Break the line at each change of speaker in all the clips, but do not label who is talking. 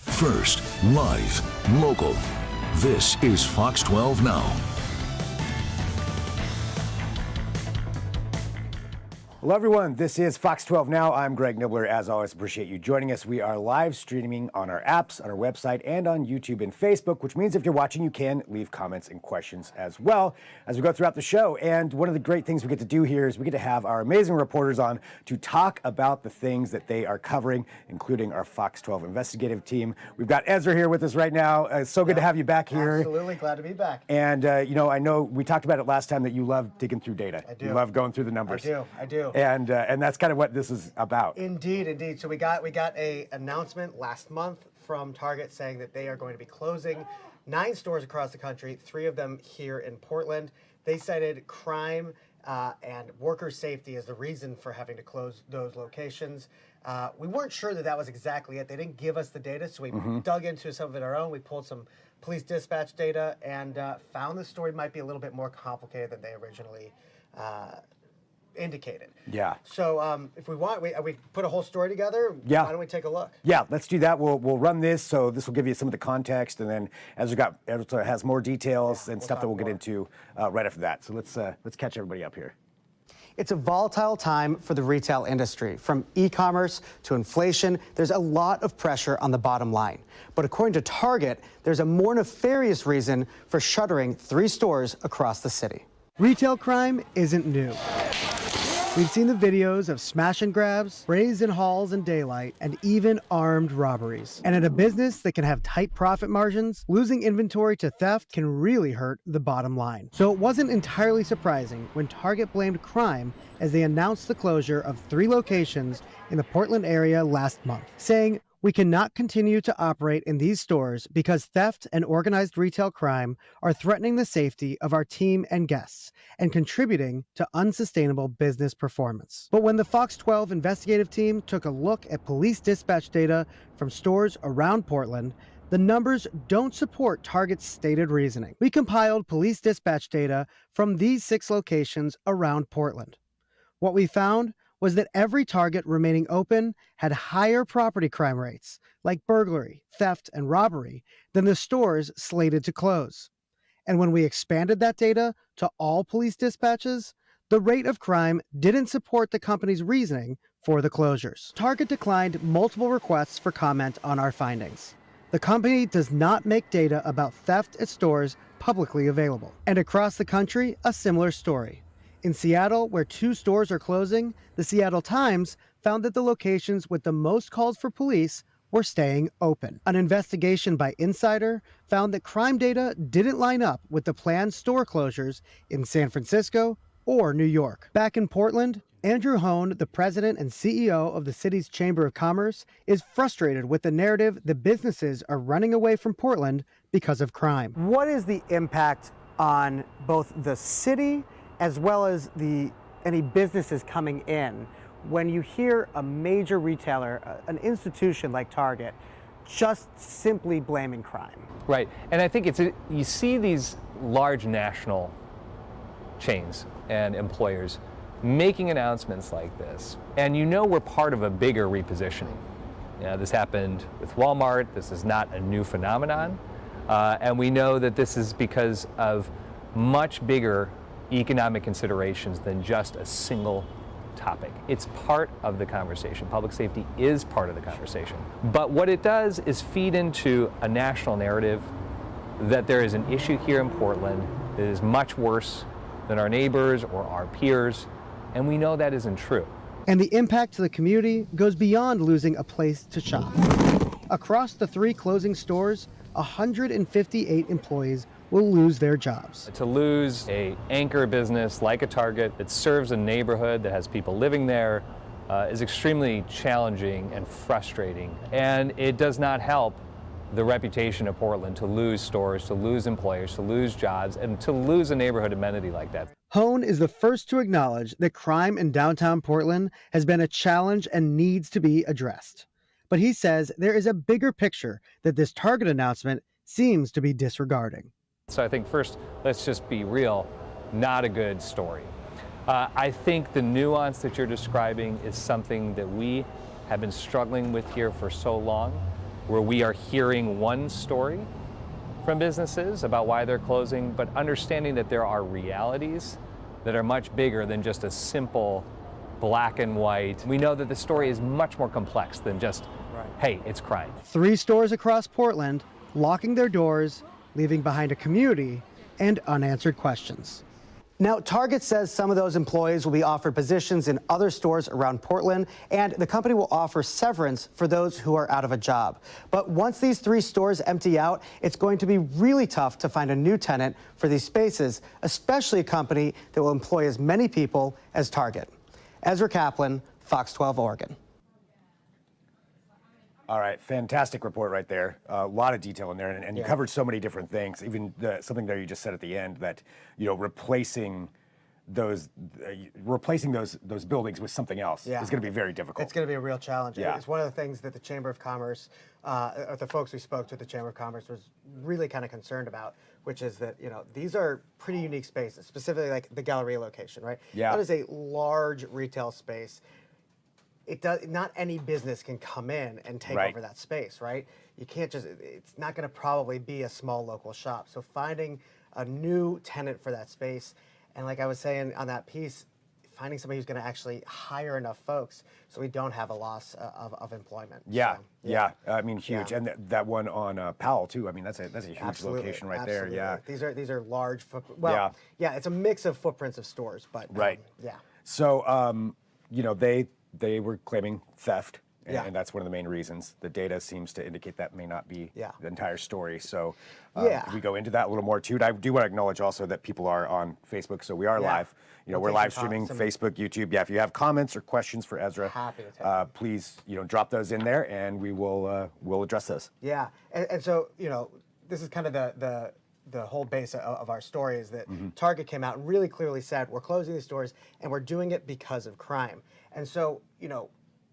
First, live, local. This is Fox 12 Now.
Hello, everyone. This is Fox 12 Now. I'm Greg Nibbler. As always, appreciate you joining us. We are live streaming on our apps, on our website, and on YouTube and Facebook, which means if you're watching, you can leave comments and questions as well as we go throughout the show. And one of the great things we get to do here is we get to have our amazing reporters on to talk about the things that they are covering, including our Fox 12 investigative team. We've got Ezra here with us right now. It's so good to have you back here.
Absolutely. Glad to be back.
And, I know we talked about it last time that you love digging through data.
I do.
You love going through the numbers.
I do.
And that's kind of what this is about.
Indeed. So we got a announcement last month from Target saying that they are going to be closing 9 stores across the country, 3 of them here in Portland. They cited crime and worker safety as the reason for having to close those locations. We weren't sure that was exactly it. They didn't give us the data, so we dug into some of it our own. We pulled some police dispatch data and found the story might be a little bit more complicated than they originally indicated.
Yeah.
So if we want, we put a whole story together.
Yeah.
Why don't we take a look?
Yeah, let's do that. We'll run this, so this will give you some of the context, and then Ezra has more details and stuff that we'll get into right after that. So let's catch everybody up here.
It's a volatile time for the retail industry. From e-commerce to inflation, there's a lot of pressure on the bottom line. But according to Target, there's a more nefarious reason for shuttering 3 stores across the city.
Retail crime isn't new. We've seen the videos of smash and grabs, sprays in halls and daylight, and even armed robberies. And in a business that can have tight profit margins, losing inventory to theft can really hurt the bottom line. So it wasn't entirely surprising when Target blamed crime as they announced the closure of 3 locations in the Portland area last month, saying, "We cannot continue to operate in these stores because theft and organized retail crime are threatening the safety of our team and guests and contributing to unsustainable business performance." But when the Fox 12 investigative team took a look at police dispatch data from stores around Portland, the numbers don't support Target's stated reasoning. We compiled police dispatch data from these 6 locations around Portland. What we found was that every Target remaining open had higher property crime rates, like burglary, theft, and robbery, than the stores slated to close. And when we expanded that data to all police dispatches, the rate of crime didn't support the company's reasoning for the closures. Target declined multiple requests for comment on our findings. The company does not make data about theft at stores publicly available. And across the country, a similar story. In Seattle, where 2 stores are closing, the Seattle Times found that the locations with the most calls for police were staying open. An investigation by Insider found that crime data didn't line up with the planned store closures in San Francisco or New York. Back in Portland, Andrew Hone, the president and CEO of the city's Chamber of Commerce, is frustrated with the narrative that businesses are running away from Portland because of crime.
What is the impact on both the city as well as any businesses coming in when you hear a major retailer, an institution like Target, just simply blaming crime?
Right, and I think you see these large national chains and employers making announcements like this, and we're part of a bigger repositioning. This happened with Walmart. This is not a new phenomenon, and we know that this is because of much bigger economic considerations than just a single topic. It's part of the conversation. Public safety is part of the conversation. But what it does is feed into a national narrative that there is an issue here in Portland that is much worse than our neighbors or our peers, and we know that isn't true.
And the impact to the community goes beyond losing a place to shop. Across the 3 closing stores, 158 employees will lose their jobs.
To lose an anchor business like a Target that serves a neighborhood that has people living there is extremely challenging and frustrating. And it does not help the reputation of Portland to lose stores, to lose employers, to lose jobs, and to lose a neighborhood amenity like that.
Hone is the first to acknowledge that crime in downtown Portland has been a challenge and needs to be addressed. But he says there is a bigger picture that this Target announcement seems to be disregarding.
So I think first, let's just be real, not a good story. I think the nuance that you're describing is something that we have been struggling with here for so long. where we are hearing one story from businesses about why they're closing, but understanding that there are realities that are much bigger than just a simple black and white. We know that the story is much more complex than just, hey, it's crime.
3 stores across Portland locking their doors, leaving behind a community and unanswered questions.
Now, Target says some of those employees will be offered positions in other stores around Portland, and the company will offer severance for those who are out of a job. But once these 3 stores empty out, it's going to be really tough to find a new tenant for these spaces, especially a company that will employ as many people as Target. Ezra Kaplan, Fox 12 Oregon.
All right, fantastic report right there. A lot of detail in there, and you covered so many different things. Even something there you just said at the end that replacing those buildings with something else is going to be very difficult.
It's going to be a real challenge.
Yeah.
It's one of the things that the Chamber of Commerce, or the folks we spoke to at the Chamber of Commerce, was really kind of concerned about, which is that these are pretty unique spaces, specifically like the Galleria location, right?
Yeah.
That is a large retail space. Not any business can come in and take over that space, right? You can't just, it's not going to probably be a small local shop. So finding a new tenant for that space, and like I was saying on that piece, finding somebody who's going to actually hire enough folks so we don't have a loss of employment.
Yeah,
So,
yeah. I mean, huge.
Yeah.
And that one on Powell too. I mean, that's a huge
Absolutely,
location right
absolutely.
there. Yeah.
These are large well, yeah, it's a mix of footprints of stores, but yeah.
So they were claiming theft, and that's one of the main reasons. The data seems to indicate that may not be the entire story. So we go into that a little more too. And I do want to acknowledge also that people are on Facebook, so we are live. We're live streaming Facebook, YouTube. Yeah, if you have comments or questions for Ezra,
Happy to take
please drop those in there, and we will we'll address those.
Yeah, and so this is kind of the whole base of our story is that Target came out and really clearly said we're closing these stores and we're doing it because of crime. And so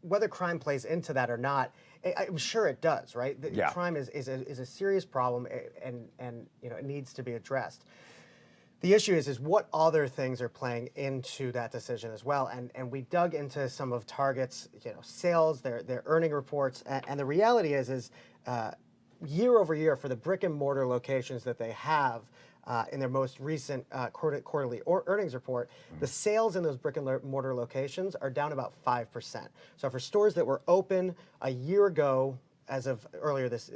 whether crime plays into that or not, I'm sure it does, right? Crime is a serious problem, and it needs to be addressed. The issue is what other things are playing into that decision as well, and we dug into some of Target's sales, their earning reports, and the reality is year over year for the brick and mortar locations that they have in their most recent quarterly earnings report, the sales in those brick and mortar locations are down about 5%. So for stores that were open a year ago, as of earlier this,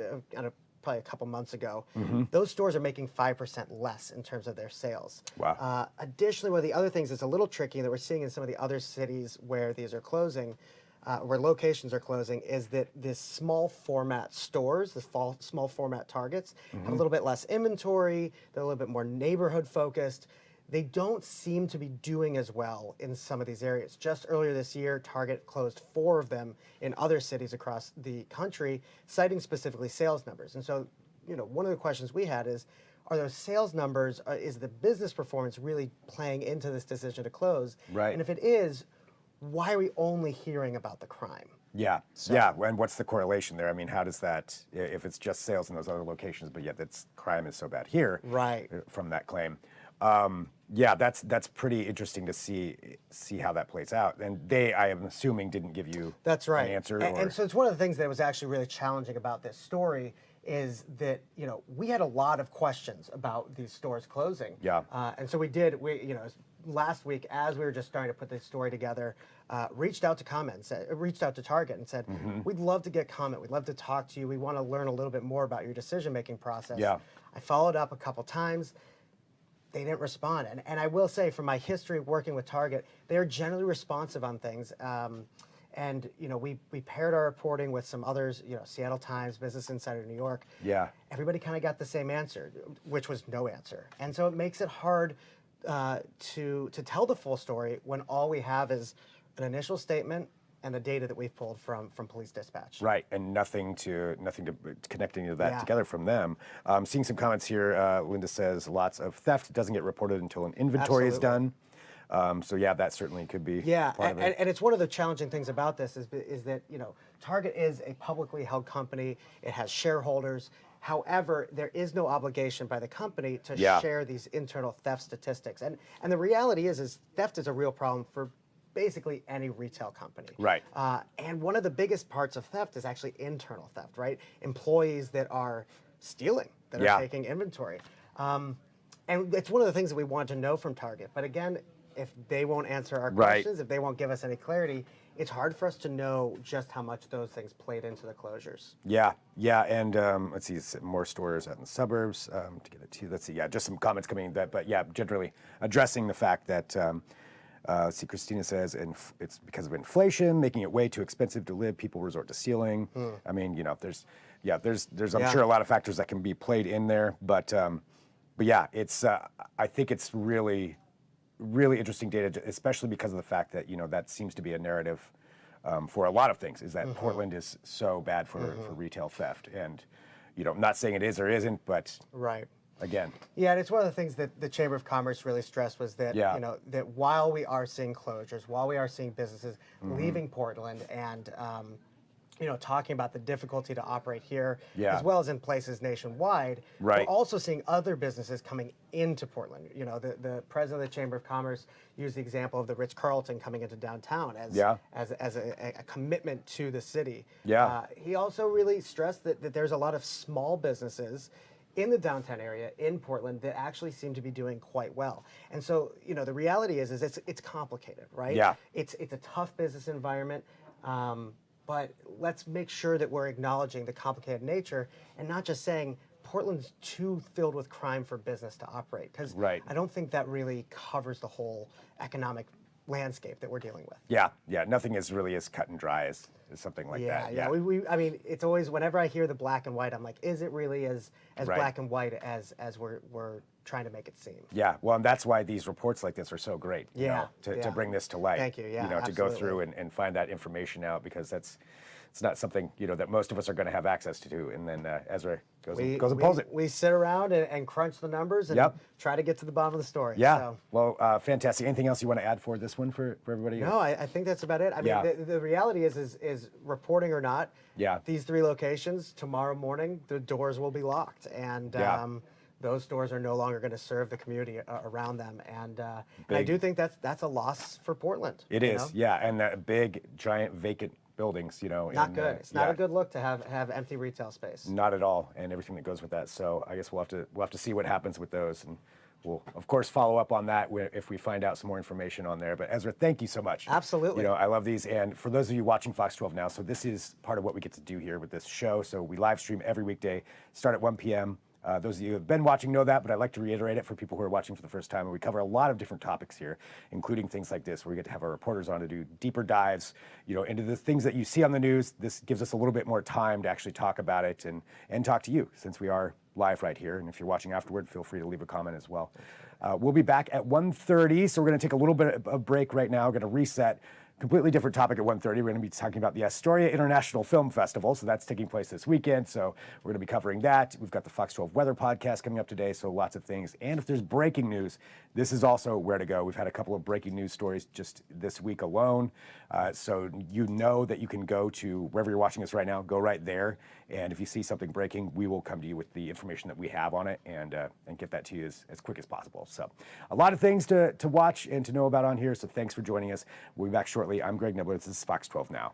probably a couple months ago, those stores are making 5% less in terms of their sales.
Wow.
Additionally, one of the other things that's a little tricky that we're seeing in some of the other cities where these are closing, where locations are closing, is that the small format stores, the small format Targets, have a little bit less inventory, they're a little bit more neighborhood focused. They don't seem to be doing as well in some of these areas. Just earlier this year, Target closed 4 of them in other cities across the country, citing specifically sales numbers. And so, one of the questions we had is, are those sales numbers, is the business performance really playing into this decision to close?
Right.
And if it is, why are we only hearing about the crime?
Yeah, and what's the correlation there? I mean, how does that, if it's just sales in those other locations, but yet crime is so bad here,
Right.
From that claim. That's pretty interesting to see how that plays out. And I am assuming, didn't give you
That's right.
an answer.
And so it's one of the things that was actually really challenging about this story is that we had a lot of questions about these stores closing.
Yeah.
And so last week, as we were just starting to put this story together, reached out to Target and said, we'd love to get comment. We'd love to talk to you. We want to learn a little bit more about your decision-making process.
Yeah.
I followed up a couple times. They didn't respond. And I will say, from my history working with Target, they are generally responsive on things. And we paired our reporting with some others, Seattle Times, Business Insider, New York.
Yeah.
Everybody kind of got the same answer, which was no answer. And so it makes it hard to tell the full story when all we have is an initial statement and the data that we've pulled from police dispatch.
Right, and nothing to connect any of that together from them. Seeing some comments here, Linda says lots of theft doesn't get reported until an inventory is done. So that certainly could be part of it.
And it's one of the challenging things about this is that Target is a publicly held company. It has shareholders. However, there is no obligation by the company to share these internal theft statistics. And the reality is theft is a real problem for basically any retail company.
Right.
And one of the biggest parts of theft is actually internal theft, right? Employees that are stealing, that are taking inventory. And it's one of the things that we want to know from Target. But again, if they won't answer our questions, if they won't give us any clarity, it's hard for us to know just how much those things played into the closures.
Yeah, and let's see, more stores out in the suburbs to get it to. Let's see, just some comments coming in that, but generally addressing the fact that. Let's see, Christina says, it's because of inflation, making it way too expensive to live. People resort to stealing. I mean, there's I'm sure a lot of factors that can be played in there, but yeah, it's I think it's really interesting data, especially because of the fact that that seems to be a narrative for a lot of things. Is that Portland is so bad for retail theft, and I'm not saying it is or isn't, but
right.
Again.
Yeah, and it's one of the things that the Chamber of Commerce really stressed was that that while we are seeing closures, while we are seeing businesses leaving Portland, and talking about the difficulty to operate here, as well as in places nationwide, we're also seeing other businesses coming into Portland. The president of the Chamber of Commerce used the example of the Ritz-Carlton coming into downtown as a commitment to the city. He also really stressed that there's a lot of small businesses in the downtown area in Portland that actually seem to be doing quite well. And so, the reality is it's complicated, right? It's a tough business environment, but let's make sure that we're acknowledging the complicated nature and not just saying Portland's too filled with crime for business to operate, because I don't think that really covers the whole economic landscape that we're dealing with.
Nothing is really as cut and dry as something like that.
I mean, it's always, whenever I hear the black and white, I'm like, is it really as black and white as we're trying to make it seem?
Well, and that's why these reports like this are so great. To bring this to light.
Thank you.
To go through and find that information out, because it's not something that most of us are going to have access to. And then Ezra goes and pulls it.
We sit around and crunch the numbers and try to get to the bottom of the story.
Well, fantastic. Anything else you want to add for this one for everybody?
No, I think that's about it. I mean, the reality is reporting or not, these 3 locations, tomorrow morning, the doors will be locked. And those stores are no longer going to serve the community around them. And I do think that's a loss for Portland.
It is, and that big, giant, vacant buildings,
Not good. It's not a good look to have empty retail space.
Not at all, and everything that goes with that. So I guess we'll have to see what happens with those, and we'll of course follow up on that if we find out some more information on there. But Ezra, thank you so much.
Absolutely.
I love these, and for those of you watching Fox 12 now, so this is part of what we get to do here with this show. So we live stream every weekday, start at 1 p.m. Those of you who have been watching know that, but I'd like to reiterate it for people who are watching for the first time. And we cover a lot of different topics here, including things like this, where we get to have our reporters on to do deeper dives, into the things that you see on the news. This gives us a little bit more time to actually talk about it and talk to you, since we are live right here. And if you're watching afterward, feel free to leave a comment as well. We'll be back at 1:30, so we're going to take a little bit of a break right now. We're going to reset. Completely different topic at 1:30. We're going to be talking about the Astoria International Film Festival. So that's taking place this weekend. So we're going to be covering that. We've got the Fox 12 Weather Podcast coming up today. So lots of things. And if there's breaking news, this is also where to go. We've had a couple of breaking news stories just this week alone. So that you can go to wherever you're watching us right now, go right there. And if you see something breaking, we will come to you with the information that we have on it and get that to you as quick as possible. So a lot of things to watch and to know about on here. So thanks for joining us. We'll be back shortly. I'm Greg Nibbler. This is Fox 12 Now.